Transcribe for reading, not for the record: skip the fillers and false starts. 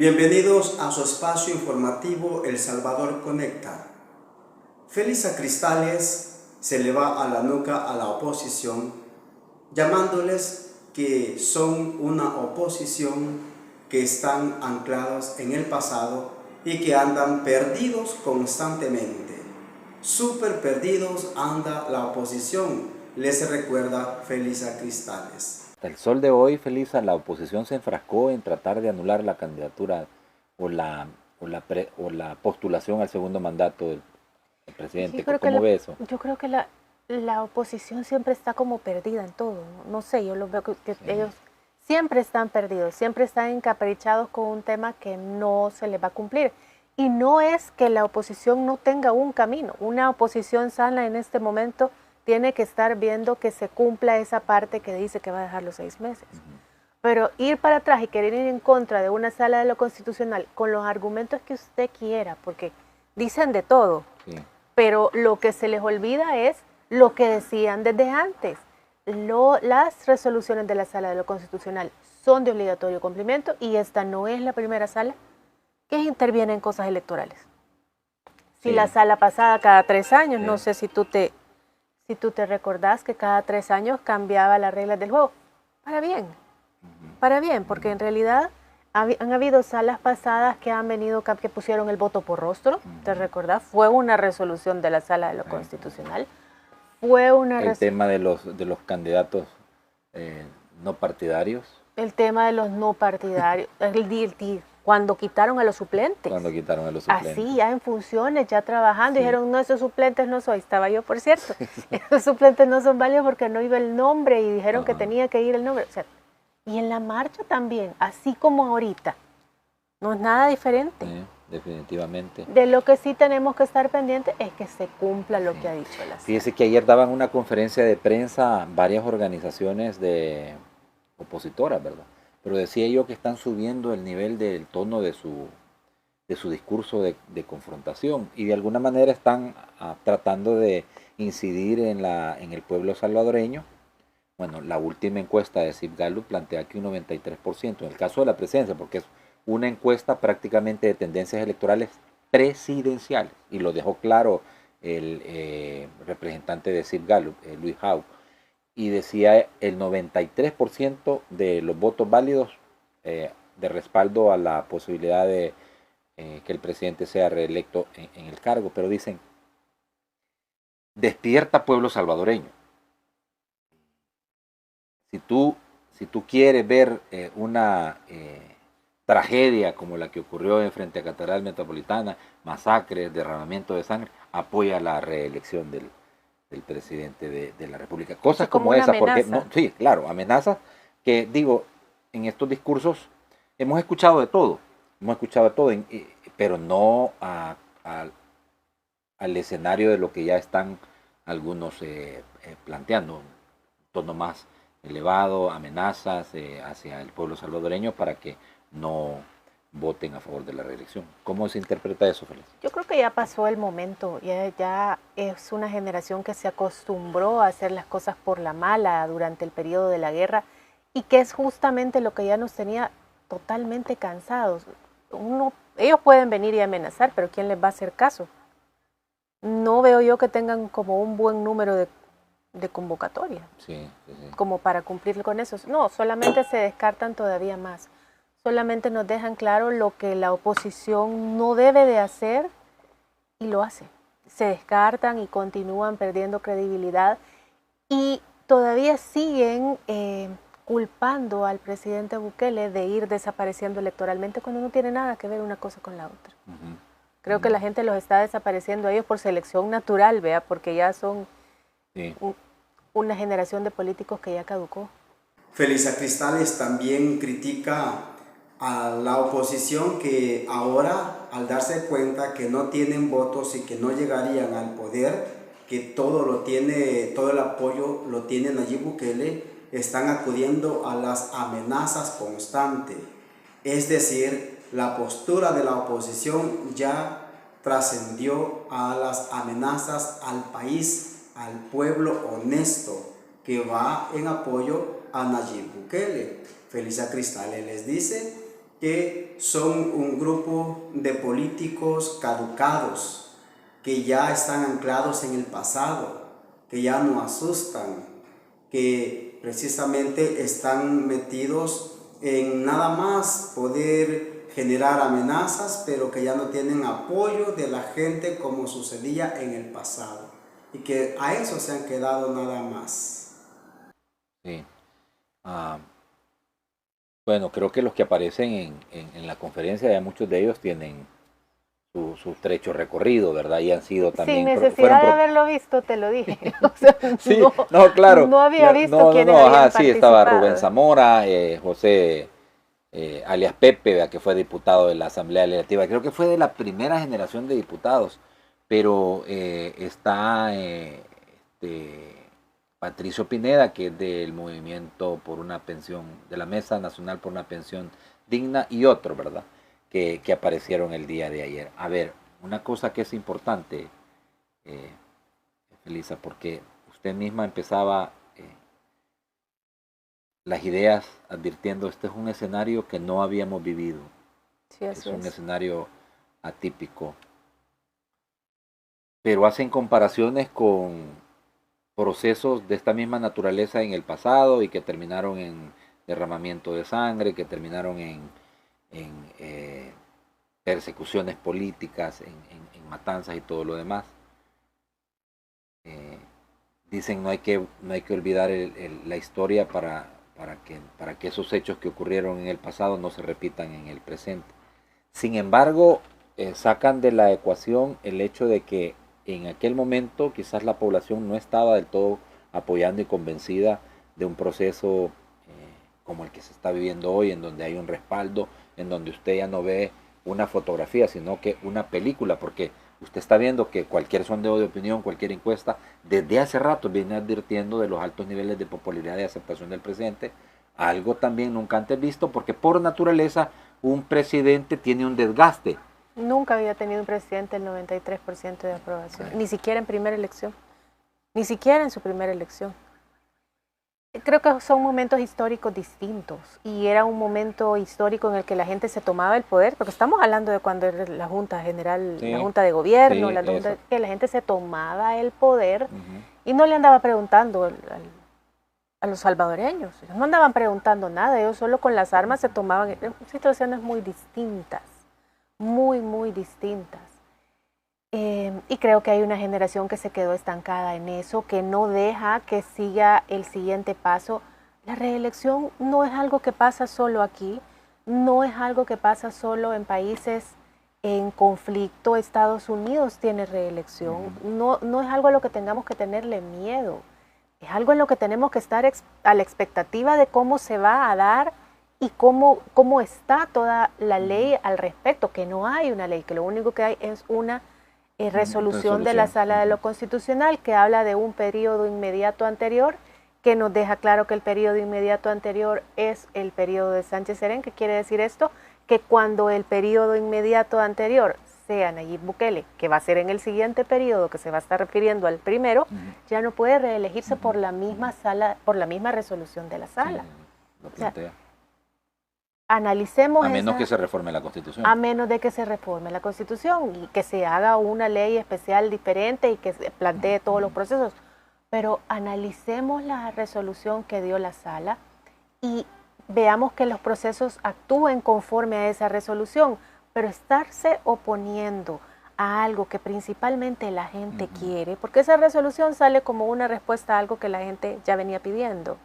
Bienvenidos a su espacio informativo El Salvador Conecta. Félix Sacristales se le va a la nuca a la oposición, llamándoles que son una oposición que están anclados en el pasado y que andan perdidos constantemente. Súper perdidos anda la oposición, les recuerda Félix Sacristales. Hasta el sol de hoy, Felisa, la oposición se enfrascó en tratar de anular la candidatura o la postulación al segundo mandato del presidente. ¿Cómo ve eso? Yo creo que la oposición siempre está como perdida en todo. No sé, yo lo veo que sí. Ellos siempre están perdidos, siempre están encaprichados con un tema que no se les va a cumplir. Y no es que la oposición no tenga un camino. Una oposición sana en este momento tiene que estar viendo que se cumpla esa parte que dice que va a dejar los 6 meses. Pero ir para atrás y querer ir en contra de una sala de lo constitucional con los argumentos que usted quiera, porque dicen de todo, sí, pero lo que se les olvida es lo que decían desde antes. Las resoluciones de la sala de lo constitucional son de obligatorio cumplimiento y esta no es la primera sala que interviene en cosas electorales. Si sí, la sala pasada cada 3 años, sí, no sé si tú te recordás que cada 3 años cambiaba las reglas del juego. Para bien, porque en realidad han habido salas pasadas que han venido, que pusieron el voto por rostro, ¿te recordás? Fue una resolución de la sala de lo constitucional. Fue una el tema de los candidatos no partidarios. El tema de los no partidarios, cuando quitaron a los suplentes. Así, ya en funciones, ya trabajando, sí, dijeron, no, esos suplentes no soy. Estaba yo, por cierto. Esos suplentes no son válidos porque no iba el nombre y dijeron que tenía que ir el nombre. O sea, y en la marcha también, así como ahorita. No es nada diferente. Sí, definitivamente. De lo que sí tenemos que estar pendientes es que se cumpla lo que ha dicho la sala. Fíjese que ayer daban una conferencia de prensa varias organizaciones de opositoras, ¿verdad? Pero decía yo que están subiendo el nivel del tono de su discurso de confrontación y de alguna manera están tratando de incidir en el pueblo salvadoreño. Bueno, la última encuesta de CIP Gallup plantea que un 93%, en el caso de la presidencia, porque es una encuesta prácticamente de tendencias electorales presidenciales, y lo dejó claro el representante de CIP Gallup, Luis Hau, y decía el 93% de los votos válidos de respaldo a la posibilidad de que el presidente sea reelecto en el cargo, pero dicen, despierta pueblo salvadoreño. Si tú quieres ver una tragedia como la que ocurrió en frente a Catedral Metropolitana, masacres, derramamiento de sangre, apoya la reelección del presidente de la República. Cosas como esa, porque no, sí, claro, amenazas que, digo, en estos discursos hemos escuchado de todo, pero no al escenario de lo que ya están algunos planteando, un tono más elevado, amenazas hacia el pueblo salvadoreño para que no voten a favor de la reelección. ¿Cómo se interpreta eso, Félix? Yo creo que ya pasó el momento, ya es una generación que se acostumbró a hacer las cosas por la mala durante el periodo de la guerra y que es justamente lo que ya nos tenía totalmente cansados. Ellos pueden venir y amenazar, pero ¿quién les va a hacer caso? No veo yo que tengan como un buen número de convocatoria, sí. como para cumplir con eso. No, solamente se descartan todavía más. Solamente nos dejan claro lo que la oposición no debe de hacer y lo hace. Se descartan y continúan perdiendo credibilidad y todavía siguen culpando al presidente Bukele de ir desapareciendo electoralmente cuando no tiene nada que ver una cosa con la otra. Creo que la gente los está desapareciendo a ellos por selección natural, ¿vea? Porque ya son una generación de políticos que ya caducó. Félix Sacristales también critica a la oposición que ahora, al darse cuenta que no tienen votos y que no llegarían al poder, que todo el apoyo lo tiene Nayib Bukele, están acudiendo a las amenazas constantes. Es decir, la postura de la oposición ya trascendió a las amenazas al país, al pueblo honesto que va en apoyo a Nayib Bukele. Félix Sacristales les dice que son un grupo de políticos caducados, que ya están anclados en el pasado, que ya no asustan, que precisamente están metidos en nada más poder generar amenazas, pero que ya no tienen apoyo de la gente como sucedía en el pasado, y que a eso se han quedado nada más. Sí. Bueno, creo que los que aparecen en la conferencia, ya muchos de ellos tienen su trecho recorrido, ¿verdad? Y han sido también... Sin necesidad de haberlo visto, te lo dije. O sea, sí, no, claro. No había visto quiénes habían participado. Sí, estaba Rubén Zamora, José alias Pepe, ¿verdad? Que fue diputado de la Asamblea Legislativa. Creo que fue de la primera generación de diputados, pero está Patricio Pineda, que es del movimiento por una pensión, de la Mesa Nacional por una Pensión Digna, y otro, ¿verdad? Que aparecieron el día de ayer. A ver, una cosa que es importante, Felisa, porque usted misma empezaba las ideas advirtiendo, este es un escenario que no habíamos vivido. Sí, es un escenario atípico. Pero hacen comparaciones con procesos de esta misma naturaleza en el pasado y que terminaron en derramamiento de sangre, que terminaron en persecuciones políticas, en matanzas y todo lo demás. Dicen no hay que olvidar la historia para que esos hechos que ocurrieron en el pasado no se repitan en el presente. Sin embargo, sacan de la ecuación el hecho de que en aquel momento quizás la población no estaba del todo apoyando y convencida de un proceso como el que se está viviendo hoy, en donde hay un respaldo, en donde usted ya no ve una fotografía, sino que una película, porque usted está viendo que cualquier sondeo de opinión, cualquier encuesta, desde hace rato viene advirtiendo de los altos niveles de popularidad y aceptación del presidente, algo también nunca antes visto, porque por naturaleza un presidente tiene un desgaste. Nunca había tenido un presidente el 93% de aprobación, ni siquiera en primera elección, ni siquiera en su primera elección. Creo que son momentos históricos distintos, y era un momento histórico en el que la gente se tomaba el poder, porque estamos hablando de cuando era la Junta General, sí, la Junta de Gobierno, sí, que la gente se tomaba el poder y no le andaba preguntando a los salvadoreños, ellos no andaban preguntando nada, ellos solo con las armas se tomaban situaciones muy distintas, muy, muy distintas. Y creo que hay una generación que se quedó estancada en eso, que no deja que siga el siguiente paso. La reelección no es algo que pasa solo aquí, no es algo que pasa solo en países en conflicto. Estados Unidos tiene reelección, no es algo a lo que tengamos que tenerle miedo, es algo en lo que tenemos que estar a la expectativa de cómo se va a dar y cómo está toda la ley al respecto, que no hay una ley, que lo único que hay es una resolución de la Sala de lo Constitucional que habla de un periodo inmediato anterior, que nos deja claro que el periodo inmediato anterior es el periodo de Sánchez Serén. ¿Qué quiere decir esto? Que cuando el periodo inmediato anterior sea Nayib Bukele, que va a ser en el siguiente periodo, que se va a estar refiriendo al primero, ya no puede reelegirse por la misma sala, por la misma resolución de la sala. Lo plantea. O sea, analicemos a menos que se reforme la Constitución. A menos de que se reforme la Constitución y que se haga una ley especial diferente y que se plantee todos los procesos. Pero analicemos la resolución que dio la sala y veamos que los procesos actúen conforme a esa resolución. Pero estarse oponiendo a algo que principalmente la gente quiere, porque esa resolución sale como una respuesta a algo que la gente ya venía pidiendo.